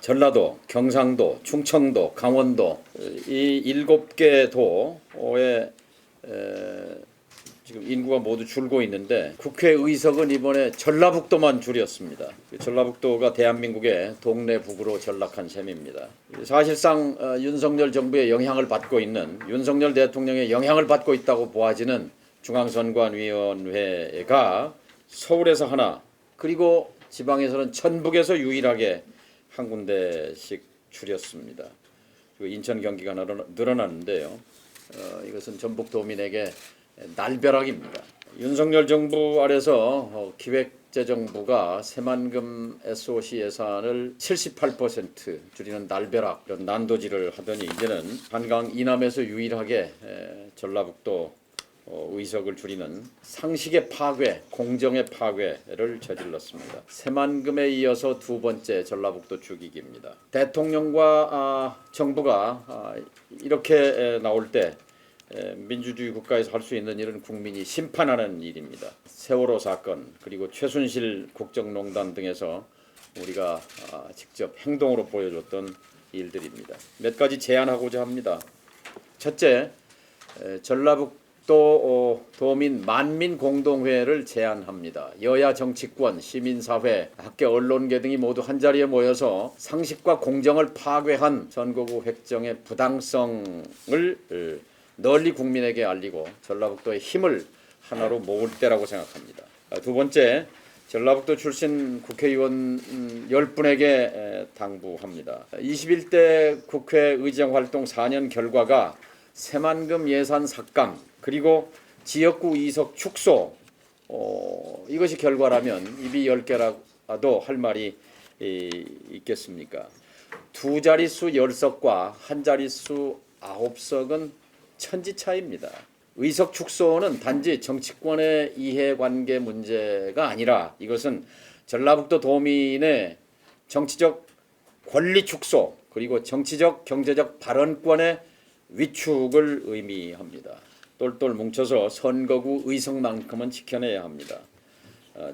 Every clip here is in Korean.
전라도, 경상도, 충청도, 강원도 이 7개 도에 지금 인구가 모두 줄고 있는데 국회의석은 이번에 전라북도만 줄였습니다. 전라북도가 대한민국의 동래북으로 전락한 셈입니다. 사실상 윤석열 정부의 영향을 받고 있는 윤석열 대통령의 영향을 받고 있다고 보아지는 중앙선관위원회가 서울에서 하나 그리고 지방에서는 전북에서 유일하게 한 군데씩 줄였습니다. 그리고 인천 경기가 늘어났는데요. 이것은 전북도민에게 날벼락입니다. 윤석열 정부 아래서 기획재정부가 새만금 SOC 예산을 78% 줄이는 날벼락 이런 난도질을 하더니 이제는 한강 이남에서 유일하게 전라북도 의석을 줄이는 상식의 파괴, 공정의 파괴를 저질렀습니다. 새만금에 이어서 두 번째 전라북도 죽이기입니다. 대통령과 정부가 이렇게 나올 때 민주주의 국가에서 할 수 있는 일은 국민이 심판하는 일입니다. 세월호 사건 그리고 최순실 국정농단 등에서 우리가 직접 행동으로 보여줬던 일들입니다. 몇 가지 제안하고자 합니다. 첫째, 전라북도 도민 만민공동회를 제안합니다. 여야 정치권, 시민사회, 학계 언론계 등이 모두 한자리에 모여서 상식과 공정을 파괴한 선거구 획정의 부당성을 널리 국민에게 알리고 전라북도의 힘을 하나로 모을 때라고 생각합니다. 두 번째, 전라북도 출신 국회의원 10분에게 당부합니다. 21대 국회 의정활동 4년 결과가 새만금 예산 삭감 그리고 지역구 이석 축소 이것이 결과라면 입이 10개라도 할 말이 있겠습니까? 두 자릿수 10석과 한 자릿수 9석은 천지 차이입니다. 의석 축소는 단지 정치권의 이해관계 문제가 아니라 이것은 전라북도 도민의 정치적 권리 축소 그리고 정치적 경제적 발언권의 위축을 의미합니다. 똘똘 뭉쳐서 선거구 의석만큼은 지켜내야 합니다.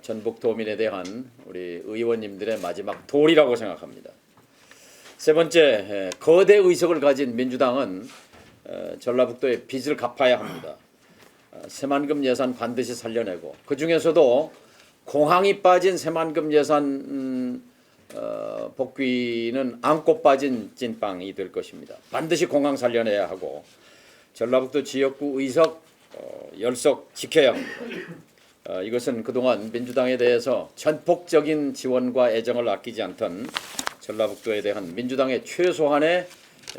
전북도민에 대한 우리 의원님들의 마지막 도리라고 생각합니다. 세 번째, 거대 의석을 가진 민주당은 전라북도의 빚을 갚아야 합니다. 새만금 예산 반드시 살려내고 그 중에서도 공항이 빠진 새만금 예산 복귀는 안고 빠진 찐빵이 될 것입니다. 반드시 공항 살려내야 하고 전라북도 지역구 의석 10석 지켜야 합니다. 이것은 그동안 민주당에 대해서 전폭적인 지원과 애정을 아끼지 않던 전라북도에 대한 민주당의 최소한의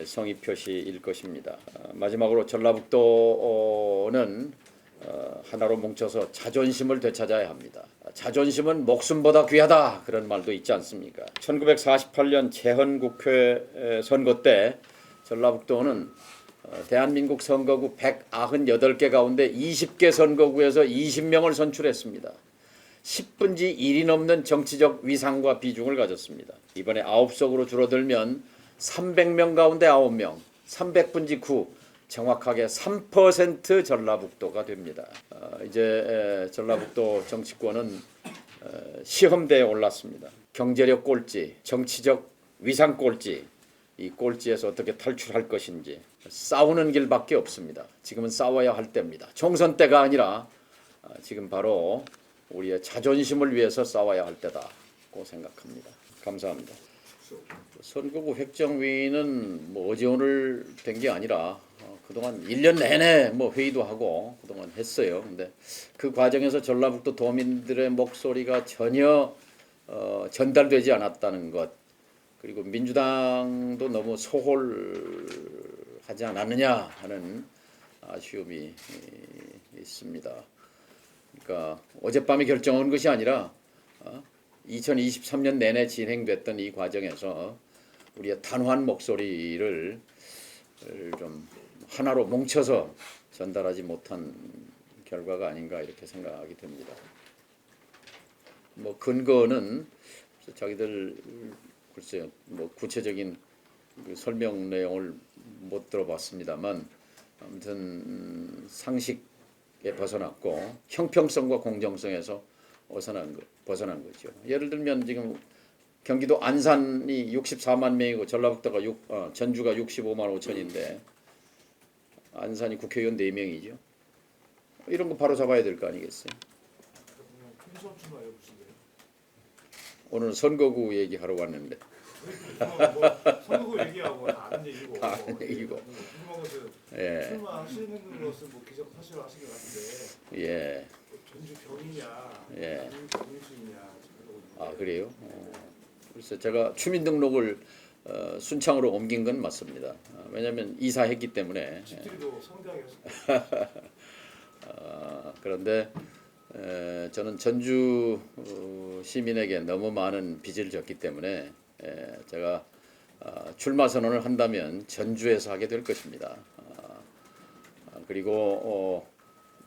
성의 표시일 것입니다. 마지막으로 전라북도는 하나로 뭉쳐서 자존심을 되찾아야 합니다. 자존심은 목숨보다 귀하다 그런 말도 있지 않습니까? 1948년 재헌국회 선거 때 전라북도는 대한민국 선거구 198개 가운데 20개 선거구에서 20명을 선출했습니다. 10분지 1이 넘는 정치적 위상과 비중을 가졌습니다. 이번에 9석으로 줄어들면 300명 가운데 9명, 300분지 9, 정확하게 3% 전라북도가 됩니다. 이제 전라북도 정치권은 시험대에 올랐습니다. 경제력 꼴찌, 정치적 위상 꼴찌, 이 꼴찌에서 어떻게 탈출할 것인지 싸우는 길밖에 없습니다. 지금은 싸워야 할 때입니다. 총선 때가 아니라 지금 바로 우리의 자존심을 위해서 싸워야 할 때다고 생각합니다. 감사합니다. 선거구 획정위는 어제 오늘 된 게 아니라 그동안 1년 내내 회의도 하고 그동안 했어요. 근데 그 과정에서 전라북도 도민들의 목소리가 전혀 전달되지 않았다는 것 그리고 민주당도 너무 소홀하지 않았느냐 하는 아쉬움이 있습니다. 그러니까 어젯밤에 결정한 것이 아니라 2023년 내내 진행됐던 이 과정에서 우리의 단호한 목소리를 좀 하나로 뭉쳐서 전달하지 못한 결과가 아닌가 이렇게 생각하게 됩니다. 근거는 자기들 글쎄요, 구체적인 그 설명 내용을 못 들어봤습니다만 아무튼 상식에 벗어났고 형평성과 공정성에서 벗어난 거죠. 예를 들면 지금 경기도 안산이 64만 명이고 전라북도가 전주가 65만 5천인데 안산이 국회의원 4명이죠. 이런 거 바로 잡아야 될 거 아니겠어요? 총선 출마해 보신대요. 오늘 선거구 얘기하러 왔는데 뭐 선거 얘기하고 다 아는 얘기고. 다 아는 얘기고. 궁금한 것은 예, 출마하시는 것은 뭐 기적 사실로 하신 것 같은데 예, 뭐 전주 병이냐, 예. 아니면 정수이냐. 아 그래요? 그래서 제가 주민등록을 순창으로 옮긴 건 맞습니다. 왜냐하면 이사했기 때문에. 집들이도 성대하게 그런데 저는 전주 시민에게 너무 많은 빚을 졌기 때문에 제가 출마 선언을 한다면 전주에서 하게 될 것입니다. 그리고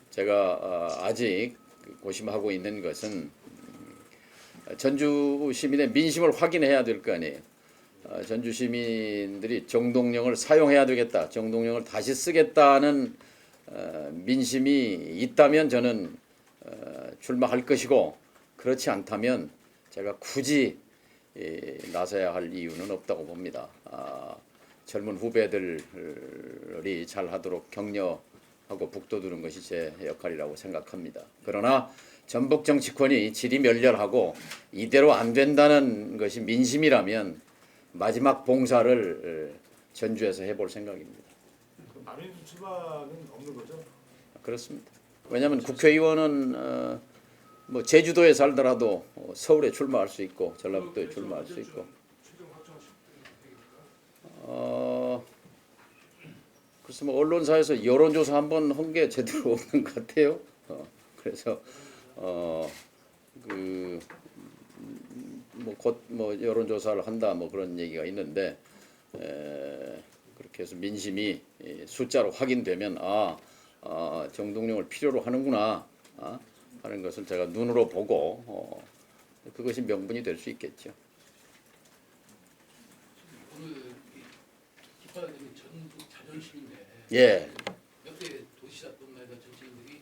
제가 아직 고심하고 있는 것은 전주 시민의 민심을 확인해야 될 거 아니에요. 전주 시민들이 정동영을 사용해야 되겠다, 정동영을 다시 쓰겠다는 민심이 있다면 저는 출마할 것이고, 그렇지 않다면 제가 굳이 나서야 할 이유는 없다고 봅니다. 젊은 후배들이 잘하도록 격려하고 북돋우는 것이 제 역할이라고 생각합니다. 그러나 전북 정치권이 질이 멸렬하고 이대로 안 된다는 것이 민심이라면 마지막 봉사를 전주에서 해볼 생각입니다. 남인수 출마는 없는 거죠? 그렇습니다. 왜냐하면 국회의원은 뭐 제주도에 살더라도 서울에 출마할 수 있고 전라북도에 출마할 수 있고. 그래서 뭐 언론사에서 여론조사 한번 한 게 제대로 없는 것 같아요. 그래서 그 뭐 곧 뭐 여론조사를 한다 뭐 그런 얘기가 있는데, 그렇게 해서 민심이 숫자로 확인되면 정동영을 필요로 하는구나 하는 것을 제가 눈으로 보고 그것이 명분이 될 수 있겠죠. 오늘 기파되는 전북 자존심인데 예. 역대 도시사뿐만 아니라 정치인들이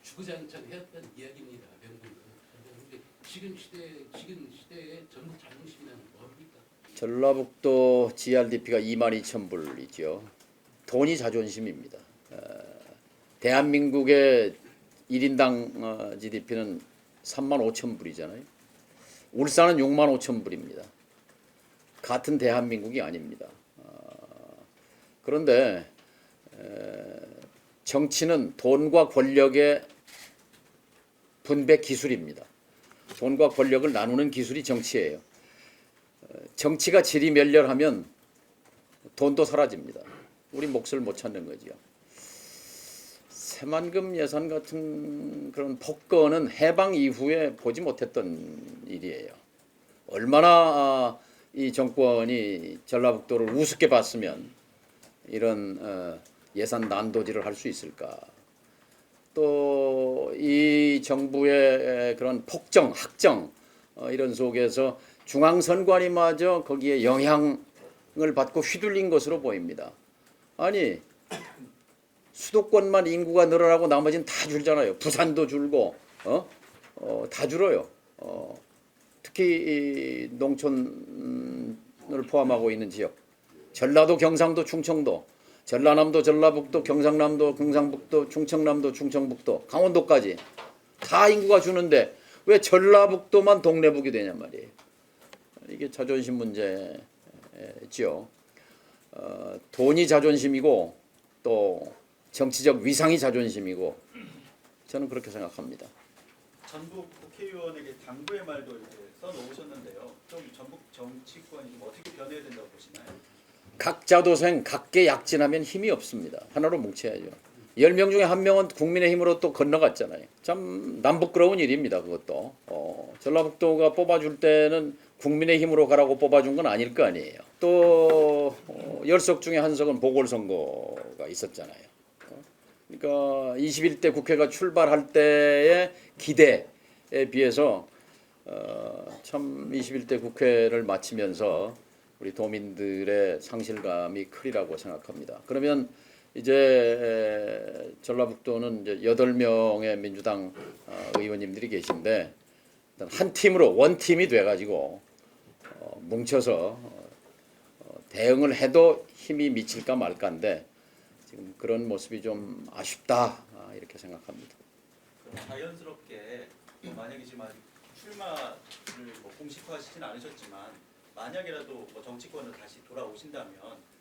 주구장창 했던 이야기입니다. 명분은. 그런데 지금 시대의 전북 자존심이란 뭡니까? 전라북도 GRDP가 22,000불이죠. 돈이 자존심입니다. 대한민국의 1인당 GDP는 35,000불이잖아요. 울산은 65,000불입니다. 같은 대한민국이 아닙니다. 그런데 정치는 돈과 권력의 분배 기술입니다. 돈과 권력을 나누는 기술이 정치예요. 정치가 질이 멸렬하면 돈도 사라집니다. 우리 몫을 못 찾는 거죠. 새만금 예산 같은 그런 폭거는 해방 이후에 보지 못했던 일이에요. 얼마나 이 정권이 전라북도를 우습게 봤으면 이런 예산 난도질을 할 수 있을까. 또 이 정부의 그런 폭정, 학정 이런 속에서 중앙선관위마저 거기에 영향을 받고 휘둘린 것으로 보입니다. 아니 수도권만 인구가 늘어나고 나머지는 다 줄잖아요. 부산도 줄고 다 줄어요. 특히 이 농촌을 포함하고 있는 지역, 전라도, 경상도, 충청도, 전라남도, 전라북도, 경상남도, 경상북도, 충청남도, 충청북도, 강원도까지 다 인구가 주는데 왜 전라북도만 동래북이 되냔 말이에요. 이게 자존심 문제죠. 돈이 자존심이고 또 정치적 위상이 자존심이고 저는 그렇게 생각합니다. 전북 국회의원에게 당부의 말도 이렇게 써놓으셨는데요. 좀 전북 정치권이 좀 어떻게 변해야 된다고 보시나요? 각자도생 각계약진하면 힘이 없습니다. 하나로 뭉쳐야죠. 10명 중에 1명은 국민의힘으로 또 건너갔잖아요. 참 남부끄러운 일입니다. 그것도. 전라북도가 뽑아줄 때는 국민의힘으로 가라고 뽑아준 건 아닐 거 아니에요. 또 10석 중에 1석은 보궐선거가 있었잖아요. 그러니까 21대 국회가 출발할 때의 기대에 비해서 참 21대 국회를 마치면서 우리 도민들의 상실감이 크리라고 생각합니다. 그러면 이제 전라북도는 이제 8명의 민주당 의원님들이 계신데 한 팀으로 원팀이 돼가지고 뭉쳐서 대응을 해도 힘이 미칠까 말까인데 지금 그런 모습이 좀 아쉽다 이렇게 생각합니다. 그럼 자연스럽게 만약에 지금 아직 출마를 뭐 공식화하시진 않으셨지만 만약이라도 뭐 정치권으로 다시 돌아오신다면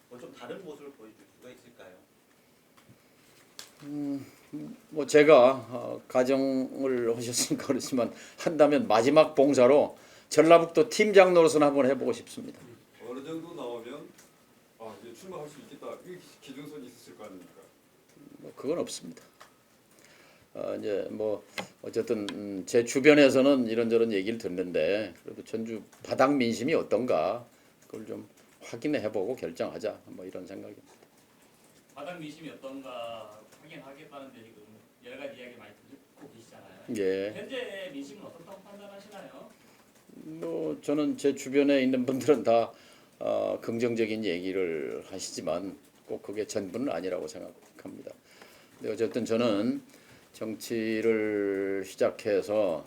뭐 좀 다른 모습을 보여줄 수가 있을까요? 뭐 제가 가정을 하셨으니까 그렇지만 한다면 마지막 봉사로 전라북도 팀장 노릇은 한번 해보고 싶습니다. 어느 정도 나오면 이제 출마할 수 있겠다. 이 기준선이 있을 거 아닙니까? 뭐 그건 없습니다. 이제 뭐 어쨌든 제 주변에서는 이런저런 얘기를 듣는데 그래도 전주 바닥 민심이 어떤가 그걸 좀 확인해보고 결정하자 뭐 이런 생각입니다. 바닥 민심이 어떤가 확인하겠다는데 지금 여러 가지 이야기 많이 듣고 계시잖아요. 예. 현재 민심은 어떻다고 판단하시나요? 뭐 저는 제 주변에 있는 분들은 다 긍정적인 얘기를 하시지만 꼭 그게 전부는 아니라고 생각합니다. 근데 어쨌든 저는 정치를 시작해서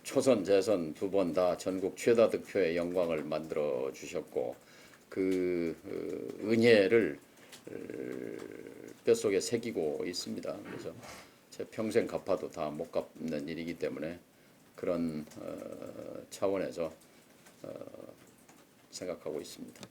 초선, 재선 두 번 다 전국 최다 득표의 영광을 만들어 주셨고 그 은혜를 뼛속에 새기고 있습니다. 그래서 제 평생 갚아도 다 못 갚는 일이기 때문에 그런 차원에서 생각하고 있습니다.